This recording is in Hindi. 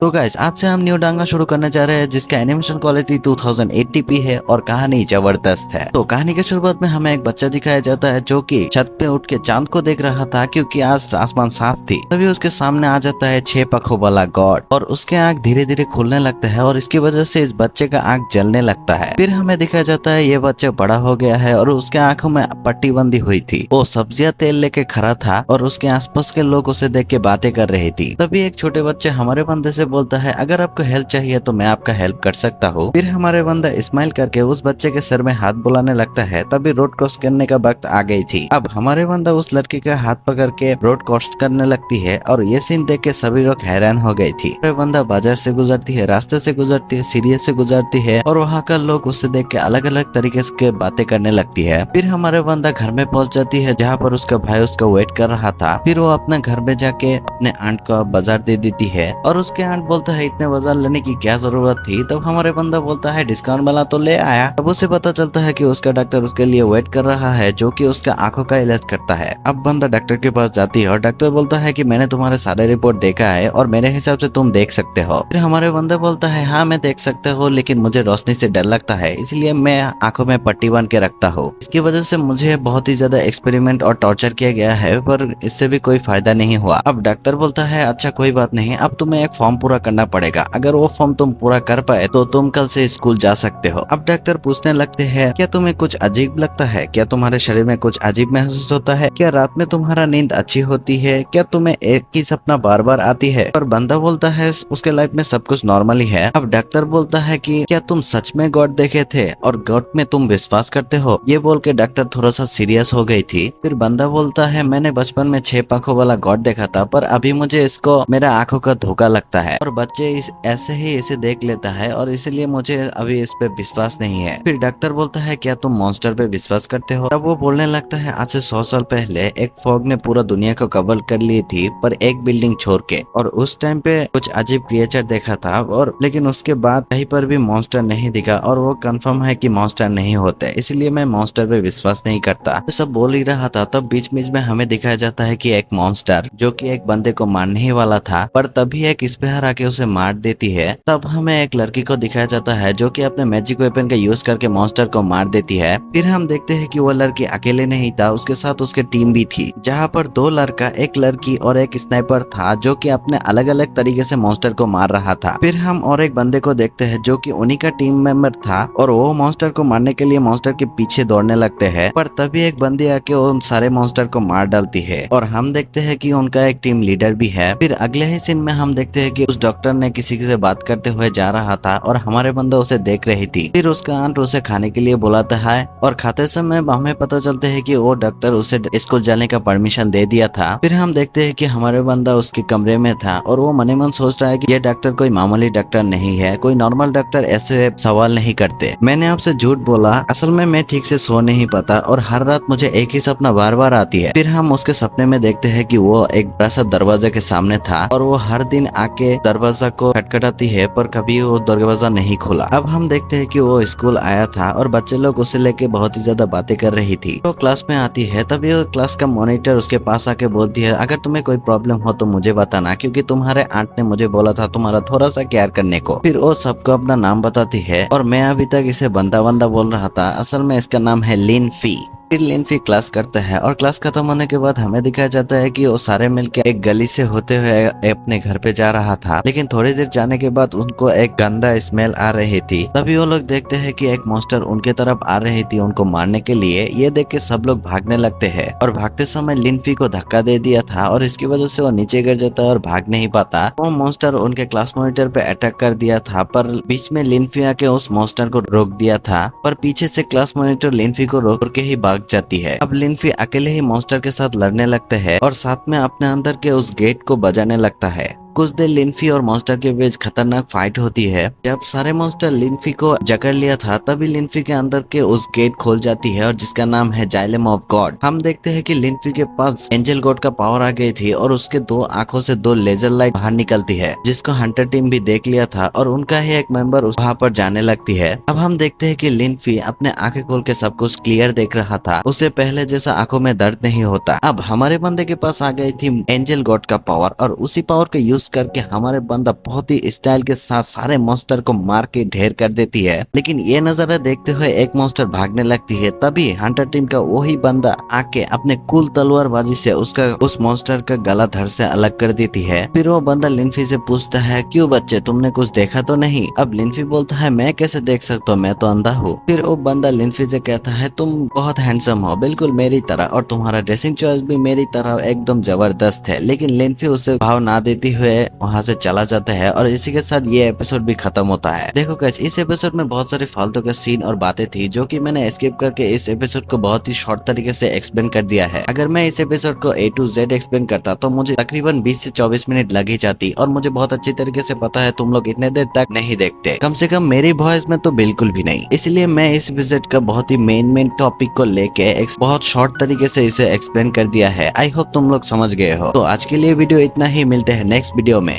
तो गाइस आज से हम न्यू डांगा शुरू करने जा रहे हैं जिसका एनिमेशन क्वालिटी 2080p है और कहानी जबरदस्त है। तो कहानी के शुरुआत में हमें एक बच्चा दिखाया जाता है जो कि छत पे उठ के चांद को देख रहा था क्योंकि आज आसमान साफ थी। तभी उसके सामने आ जाता है 6 पंखों वाला गॉड और उसके आंख धीरे धीरे खुलने लगता है और इसकी वजह से इस बच्चे का आंख जलने लगता है। फिर हमें दिखाया जाता है ये बच्चा बड़ा हो गया है और उसके आंखों में पट्टी बंदी हुई थी। वो सब्जियां तेल लेके खड़ा था और उसके आसपास के लोग उसे देख के बातें कर रही थी। तभी एक छोटे बच्चे हमारे बंदे से बोलता है अगर आपको हेल्प चाहिए तो मैं आपका हेल्प कर सकता हूँ। फिर हमारे बंदा स्माइल करके उस बच्चे के सर में हाथ बुलाने लगता है। तभी रोड क्रॉस करने का वक्त आ गई थी। अब हमारे बंदा उस लड़की का हाथ पकड़ के रोड क्रॉस करने लगती है और ये सीन देख के सभी लोग हैरान हो गई थी। हमारे बंदा बाजार से गुजरती है, रास्ते से गुजरती है, सीढ़ी से गुजरती है और वहाँ का लोग उसे देख के अलग अलग तरीके से बातें करने लगती है। फिर हमारे बंदा घर में पहुंच जाती है जहाँ पर उसका भाई उसका वेट कर रहा था। फिर वो अपने घर में जाके अपने आंट को बाजार दे देती है और उसके आंट बोलता है इतने बाजार लेने की क्या जरूरत थी। तब हमारे बंदा बोलता है डिस्काउंट वाला तो ले आया। अब उसे पता चलता है कि उसका डॉक्टर उसके लिए वेट कर रहा है जो कि उसका आंखों का इलाज करता है। अब बंदा डॉक्टर के पास जाती है और डॉक्टर बोलता है कि मैंने तुम्हारे सारे रिपोर्ट देखा है और मेरे हिसाब से तुम देख सकते हो। फिर हमारे बंदा बोलता है हाँ मैं देख सकते हो लेकिन मुझे रोशनी से डर लगता है इसलिए मैं आंखों में पट्टी बांध के रखता हूँ। इसकी वजह से मुझे बहुत ही ज्यादा एक्सपेरिमेंट और टॉर्चर किया गया है पर इससे भी कोई फायदा नहीं हुआ। अब डॉक्टर बोलता है अच्छा कोई बात नहीं, अब तुम्हें एक फॉर्म पूरा करना पड़ेगा, अगर वो फॉर्म तुम पूरा कर पाए तो तुम कल से स्कूल जा सकते हो। अब डॉक्टर पूछने लगते हैं क्या तुम्हें कुछ अजीब लगता है, क्या तुम्हारे शरीर में कुछ अजीब महसूस होता है, क्या रात में तुम्हारा नींद अच्छी होती है, क्या तुम्हें एक ही सपना बार बार आती है। पर बंदा बोलता है उसके लाइफ में सब कुछ नॉर्मल ही है। अब डॉक्टर बोलता है कि क्या तुम सच में गॉड देखे थे और गॉड में तुम विश्वास करते हो। ये बोल के डॉक्टर थोड़ा सा सीरियस हो गई थी। फिर बंदा बोलता है मैंने बचपन में 6 पंखों वाला गॉड देखा था पर अभी मुझे इसको मेरा आंखों का धोखा लगता है और बच्चे ऐसे ही इसे देख लेता है और इसलिए मुझे अभी इस पे विश्वास नहीं है। फिर डॉक्टर बोलता है क्या तुम मॉन्स्टर पे विश्वास करते हो। तब वो बोलने लगता है आज से 100 साल पहले एक फॉग ने पूरा दुनिया को कवर कर ली थी पर एक बिल्डिंग छोड़ के, और उस टाइम पे कुछ अजीब क्रिएचर देखा था और लेकिन उसके बाद कहीं पर भी मॉन्स्टर नहीं दिखा और वो कंफर्म है कि मॉन्स्टर नहीं होते इसलिए मैं मॉन्स्टर पे विश्वास नहीं करता। तो सब बोल ही रहा था तब बीच बीच में हमें दिखाया जाता है कि एक मॉन्स्टर जो कि एक बंदे को मारने ही वाला था पर तभी एक स्पेयर आके उसे मार देती है। तब हमें एक लड़की को दिखाया जाता है जो कि अपने मैजिक वेपन का यूज करके मॉन्स्टर को मार देती है। फिर हम देखते हैं कि वो लड़की अकेले नहीं था, उसके साथ उसके टीम भी थी जहाँ पर 2 लड़का, एक लड़की और एक स्नाइपर था जो कि अपने अलग अलग तरीके से मॉन्स्टर को मार रहा था। फिर हम और एक बंदे को देखते हैं जो कि उन्हीं का टीम मेंबर था और वो मॉन्स्टर को मारने के लिए मॉन्स्टर के पीछे दौड़ने लगते हैं पर तभी एक बंदी आके उन सारे मॉन्स्टर को मार डालती है और हम देखते हैं कि उनका एक टीम लीडर भी है। फिर अगले ही सीन में हम देखते हैं कि उस डॉक्टर ने किसी से बात करते हुए जा रहा था और हमारे बंदा उसे देख रही थी। फिर उसका आंट उसे खाने के लिए बुलाता है और खाते समय हमें पता चलता है कि वो डॉक्टर उसे स्कूल जाने का परमिशन दे दिया था। फिर हम देखते हैं कि हमारे बंदा उसके कमरे में था और वो मन ही मन सोच रहा है कि ये डॉक्टर कोई मामूली डॉक्टर नहीं है, कोई नॉर्मल डॉक्टर ऐसे सवाल नहीं करते। मैंने आपसे झूठ बोला, असल में मैं ठीक से सो नहीं पाता और हर रात मुझे एक ही सपना बार बार आती है। फिर हम उसके सपने में देखते हैं कि वो एक बड़ा सा दरवाजे के सामने था और वो हर दिन आके दरवाजा को खटखटाती है पर कभी वो दरवाजा नहीं खुला। अब हम देखते हैं कि वो स्कूल आया था और बच्चे लोग उसे लेके बहुत ही ज्यादा बातें कर रही थी। वो क्लास में आती है तभी वो क्लास का मॉनिटर उसके पास आके बोलती है अगर तुम्हें कोई प्रॉब्लम हो तो मुझे बताना क्योंकि तुम्हारे आंट ने मुझे बोला था तुम्हारा थोड़ा सा केयर करने को। फिर वो सबको अपना नाम बताती है और मैं अभी तक इसे बंदा बंदा बोल रहा था, असल में इसका नाम है लिन फी। फिर लिनफी क्लास करता है और क्लास खत्म होने के बाद हमें दिखाया जाता है कि वो सारे मिलकर एक गली से होते हुए अपने घर पे जा रहा था लेकिन थोड़ी देर जाने के बाद उनको एक गंदा स्मेल आ रही थी। तभी वो लोग देखते हैं कि एक मॉन्स्टर उनके तरफ आ रही थी उनको मारने के लिए। ये देख के सब लोग भागने लगते हैं और भागते समय लिनफी को धक्का दे दिया था और इसकी वजह से वो नीचे गिर जाता है और भाग नहीं पाता। वो मॉन्स्टर उनके क्लास मॉनिटर पे अटैक कर दिया था पर बीच में लिनफी आके उस मॉन्स्टर को रोक दिया था पर पीछे से क्लास मॉनिटर लिनफी को रोक के ही भाग जाती है। अब लिनफी अकेले ही मॉन्स्टर के साथ लड़ने लगते हैं और साथ में अपने अंदर के उस गेट को बजाने लगता है। कुछ देर लिनफी और मॉन्स्टर के बीच खतरनाक फाइट होती है। जब सारे मॉन्स्टर लिनफी को जकड़ लिया था तभी लिनफी के अंदर के उस गेट खोल जाती है और जिसका नाम है जाइलम ऑफ गॉड। हम देखते हैं कि लिनफी के पास एंजल गॉड का पावर आ गई थी और उसके 2 आंखों से 2 लेजर लाइट बाहर निकलती है जिसको हंटर टीम भी देख लिया था और उनका ही एक मेंबर वहाँ पर जाने लगती है। अब हम देखते हैं कि लिनफी अपने आंखें खोल के सब कुछ क्लियर देख रहा था, उसे पहले जैसा आंखों में दर्द नहीं होता। अब हमारे बंदे के पास आ गई थी एंजल गॉड का पावर और उसी पावर का यूज करके हमारे बंदा बहुत ही स्टाइल के साथ सारे मॉन्स्टर को मार के ढेर कर देती है। लेकिन ये नजारा देखते हुए एक मॉन्स्टर भागने लगती है, तभी हंटर टीम का वही बंदा आके अपने कुल तलवारबाजी से उस मॉन्स्टर का गला धड़ से अलग कर देती है। फिर वो बंदा लिनफी से पूछता है, क्यों बच्चे तुमने कुछ देखा तो नहीं? अब लिनफी बोलता है, मैं कैसे देख सकता हूँ, मैं तो अंधा हूँ। फिर वो बंदा लिनफी से कहता है, तुम बहुत हैंडसम हो, बिल्कुल मेरी तरह, और तुम्हारा ड्रेसिंग चॉइस भी मेरी तरह एकदम जबरदस्त है। लेकिन लिनफी उसे भाव ना देते हुए वहां से चला जाता है और इसी के साथ ये एपिसोड भी खत्म होता है। देखो गाइस, इस एपिसोड में बहुत सारे फालतू के सीन और बातें थी जो कि मैंने स्किप करके इस एपिसोड को बहुत ही शॉर्ट तरीके से एक्सप्लेन कर दिया है। अगर मैं इस एपिसोड को A to Z एक्सप्लेन करता तो मुझे तकरीबन 20 से 24 मिनट लग ही जाती, और मुझे बहुत अच्छी तरीके से पता है तुम लोग इतने देर तक नहीं देखते, कम से कम मेरी वॉइस में तो बिल्कुल भी नहीं। इसलिए मैं इस एपिसोड का बहुत ही मेन टॉपिक को लेके एक बहुत शॉर्ट तरीके से इसे एक्सप्लेन कर दिया है। आई होप तुम लोग समझ गए हो। तो आज के लिए वीडियो इतना ही, मिलते हैं नेक्स्ट वीडियो में।